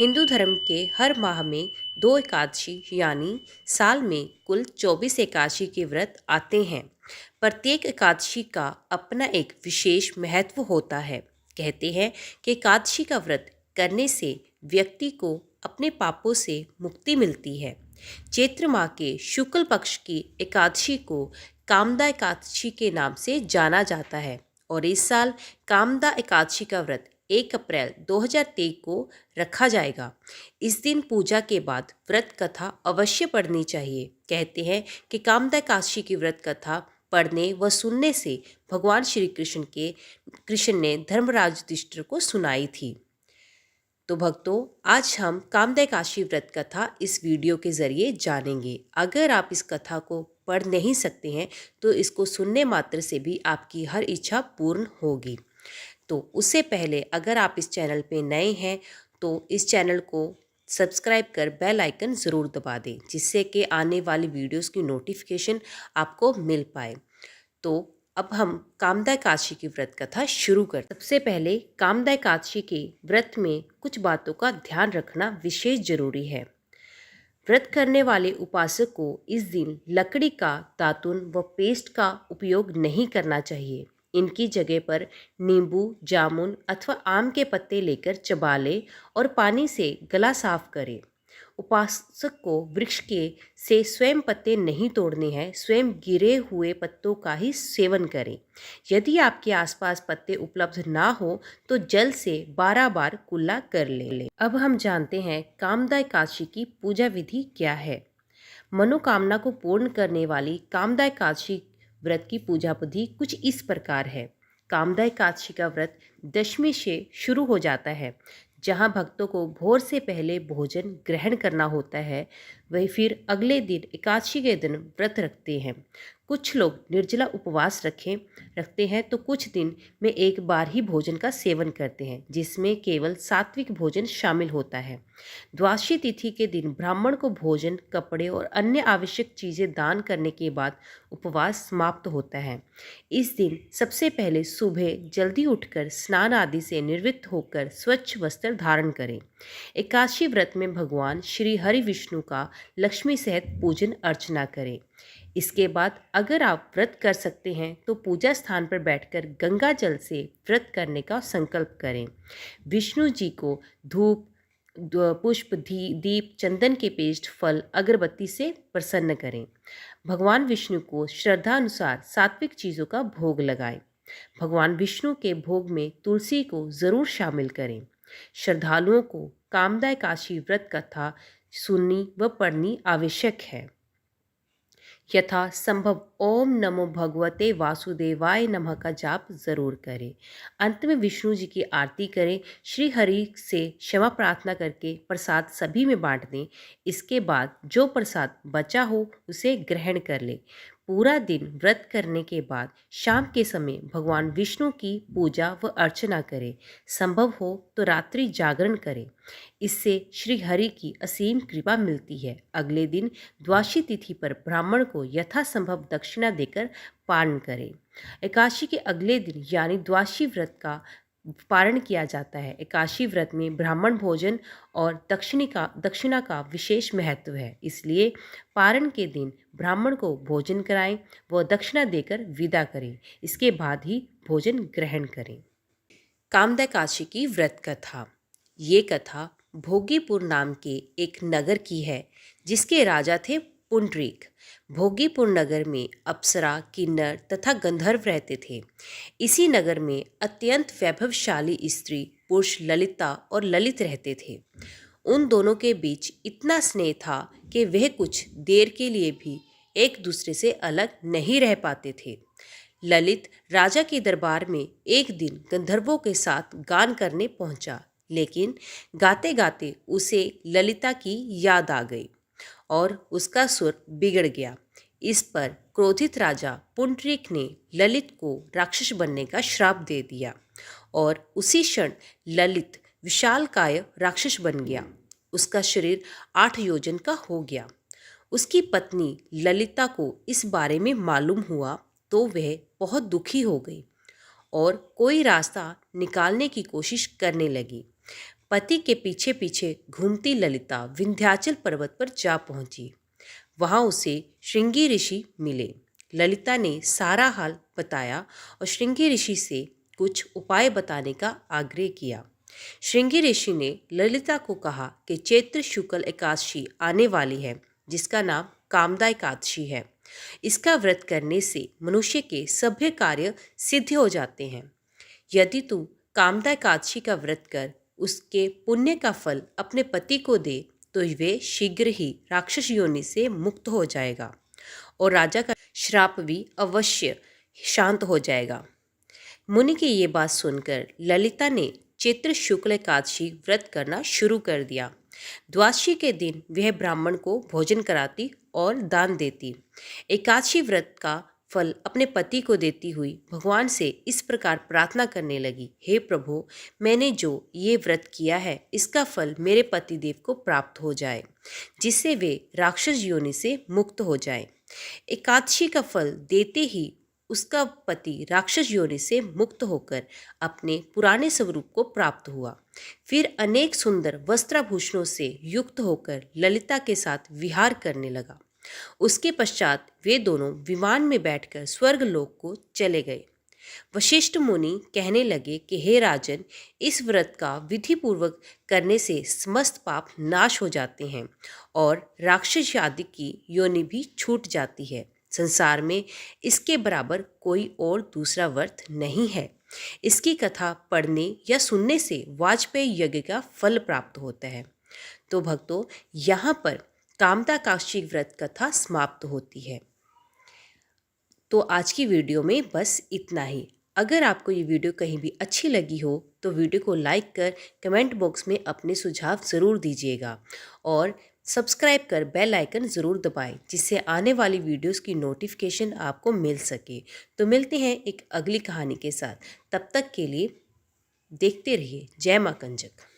हिंदू धर्म के हर माह में 2 एकादशी यानी साल में कुल 24 एकादशी के व्रत आते हैं। प्रत्येक एकादशी का अपना एक विशेष महत्व होता है। कहते हैं कि एकादशी का व्रत करने से व्यक्ति को अपने पापों से मुक्ति मिलती है। चैत्र माह के शुक्ल पक्ष की एकादशी को कामदा एकादशी के नाम से जाना जाता है और इस साल कामदा एकादशी का व्रत 1 अप्रैल 2023 को रखा जाएगा। इस दिन पूजा के बाद व्रत कथा अवश्य पढ़नी चाहिए। कहते हैं कि कामदा एकादशी की व्रत कथा पढ़ने व सुनने से भगवान श्री कृष्ण ने धर्मराज युधिष्ठिर को सुनाई थी। तो भक्तों, आज हम कामदा एकादशी व्रत कथा इस वीडियो के ज़रिए जानेंगे। अगर आप इस कथा को पढ़ नहीं सकते हैं तो इसको सुनने मात्र से भी आपकी हर इच्छा पूर्ण होगी। तो उससे पहले अगर आप इस चैनल पे नए हैं तो इस चैनल को सब्सक्राइब कर बेल आइकन ज़रूर दबा दें, जिससे कि आने वाली वीडियोस की नोटिफिकेशन आपको मिल पाए। तो अब हम कामदा एकादशी की व्रत कथा शुरू करते हैं। सबसे पहले कामदा एकादशी के व्रत में कुछ बातों का ध्यान रखना विशेष जरूरी है। व्रत करने वाले उपासक को इस दिन लकड़ी का, दातुन व पेस्ट का उपयोग नहीं करना चाहिए। इनकी जगह पर नींबू, जामुन अथवा आम के पत्ते लेकर चबा ले और पानी से गला साफ करें। उपासक को वृक्ष के से स्वयं पत्ते नहीं तोड़ने हैं, स्वयं गिरे हुए पत्तों का ही सेवन करें। यदि आपके आसपास पत्ते उपलब्ध ना हो तो जल से 12 बार कुल्ला कर ले। अब हम जानते हैं कामदा एकादशी की पूजा विधि क्या है। मनोकामना को पूर्ण करने वाली कामदा एकादशी व्रत की पूजा विधि कुछ इस प्रकार है। कामदा एकादशी का व्रत दशमी से शुरू हो जाता है, जहां भक्तों को भोर से पहले भोजन ग्रहण करना होता है। वही फिर अगले दिन एकादशी के दिन व्रत रखते हैं। कुछ लोग निर्जला उपवास रखते हैं तो कुछ दिन में एक बार ही भोजन का सेवन करते हैं, जिसमें केवल सात्विक भोजन शामिल होता है। द्वादशी तिथि के दिन ब्राह्मण को भोजन, कपड़े और अन्य आवश्यक चीज़ें दान करने के बाद उपवास समाप्त होता है। इस दिन सबसे पहले सुबह जल्दी उठकर स्नान आदि से निवृत्त होकर स्वच्छ वस्त्र धारण करें। एकादशी व्रत में भगवान श्री हरि विष्णु का लक्ष्मी सहित पूजन अर्चना करें। इसके बाद अगर आप व्रत कर सकते हैं तो पूजा स्थान पर बैठकर गंगा जल से व्रत करने का संकल्प करें। विष्णु जी को धूप, पुष्प, दीप, चंदन के पेस्ट, फल, अगरबत्ती से प्रसन्न करें। भगवान विष्णु को श्रद्धा अनुसार सात्विक चीज़ों का भोग लगाएं। भगवान विष्णु के भोग में तुलसी को ज़रूर शामिल करें। श्रद्धालुओं को कामदा एकादशी व्रत कथा सुननी व पढ़नी आवश्यक है। यथा संभव ओम नमो भगवते वासुदेवाय नमः का जाप जरूर करें। अंत में विष्णु जी की आरती करें। श्री हरि से क्षमा प्रार्थना करके प्रसाद सभी में बांट दें। इसके बाद जो प्रसाद बचा हो उसे ग्रहण कर लें। पूरा दिन व्रत करने के बाद शाम के समय भगवान विष्णु की पूजा व अर्चना करें। संभव हो तो रात्रि जागरण करें। इससे श्री हरि की असीम कृपा मिलती है। अगले दिन द्वादशी तिथि पर ब्राह्मण को यथासंभव दक्षिणा देकर पारण करें। एकादशी के अगले दिन यानी द्वादशी व्रत का पारण किया जाता है। एकादशी व्रत में ब्राह्मण भोजन और दक्षिणा का विशेष महत्व है, इसलिए पारण के दिन ब्राह्मण को भोजन कराएं व दक्षिणा देकर विदा करें। इसके बाद ही भोजन ग्रहण करें। कामदा एकादशी की व्रत कथा। ये कथा भोगीपुर नाम के एक नगर की है, जिसके राजा थे पुंडरीक। भोगीपुर नगर में अप्सरा, किन्नर तथा गंधर्व रहते थे। इसी नगर में अत्यंत वैभवशाली स्त्री पुरुष ललिता और ललित रहते थे। उन दोनों के बीच इतना स्नेह था कि वह कुछ देर के लिए भी एक दूसरे से अलग नहीं रह पाते थे। ललित राजा के दरबार में एक दिन गंधर्वों के साथ गान करने पहुंचा, लेकिन गाते गाते उसे ललिता की याद आ गई और उसका सुर बिगड़ गया। इस पर क्रोधित राजा पुंडरीक ने ललित को राक्षस बनने का श्राप दे दिया और उसी क्षण ललित विशालकाय राक्षस बन गया। उसका शरीर 8 योजन का हो गया। उसकी पत्नी ललिता को इस बारे में मालूम हुआ तो वह बहुत दुखी हो गई और कोई रास्ता निकालने की कोशिश करने लगी। पति के पीछे पीछे घूमती ललिता विंध्याचल पर्वत पर जा पहुंची। वहां उसे श्रृंगी ऋषि मिले। ललिता ने सारा हाल बताया और श्रृंगी ऋषि से कुछ उपाय बताने का आग्रह किया। श्रृंगी ऋषि ने ललिता को कहा कि चैत्र शुक्ल एकादशी आने वाली है, जिसका नाम कामदा एकादशी है। इसका व्रत करने से मनुष्य के सभ्य कार्य सिद्ध हो जाते हैं। यदि तू कामदा एकादशी का व्रत कर उसके पुण्य का फल अपने पति को दे तो वे शीघ्र ही राक्षस योनि से मुक्त हो जाएगा और राजा का श्राप भी अवश्य शांत हो जाएगा। मुनि की ये बात सुनकर ललिता ने चैत्र शुक्ल एकादशी व्रत करना शुरू कर दिया। द्वादशी के दिन वह ब्राह्मण को भोजन कराती और दान देती। एकादशी व्रत का फल अपने पति को देती हुई भगवान से इस प्रकार प्रार्थना करने लगी, हे प्रभु, मैंने जो ये व्रत किया है इसका फल मेरे पतिदेव को प्राप्त हो जाए, जिससे वे राक्षस योनि से मुक्त हो जाएं। एकादशी का फल देते ही उसका पति राक्षस योनि से मुक्त होकर अपने पुराने स्वरूप को प्राप्त हुआ। फिर अनेक सुंदर वस्त्राभूषणों से युक्त होकर ललिता के साथ विहार करने लगा। उसके पश्चात वे दोनों विमान में बैठकर स्वर्गलोक को चले गए। वशिष्ठ मुनि कहने लगे कि हे राजन, इस व्रत का विधि पूर्वक करने से समस्त पाप नाश हो जाते हैं और राक्षस आदि की योनि भी छूट जाती है। संसार में इसके बराबर कोई और दूसरा व्रत नहीं है। इसकी कथा पढ़ने या सुनने से वाजपेयी यज्ञ का फल प्राप्त होता है। तो भक्तों, यहाँ पर कामदा एकादशी व्रत कथा समाप्त होती है। तो आज की वीडियो में बस इतना ही। अगर आपको ये वीडियो कहीं भी अच्छी लगी हो तो वीडियो को लाइक कर कमेंट बॉक्स में अपने सुझाव ज़रूर दीजिएगा और सब्सक्राइब कर बेल आइकन ज़रूर दबाएं, जिससे आने वाली वीडियोस की नोटिफिकेशन आपको मिल सके। तो मिलते हैं एक अगली कहानी के साथ। तब तक के लिए देखते रहिए। जय मां कंजक।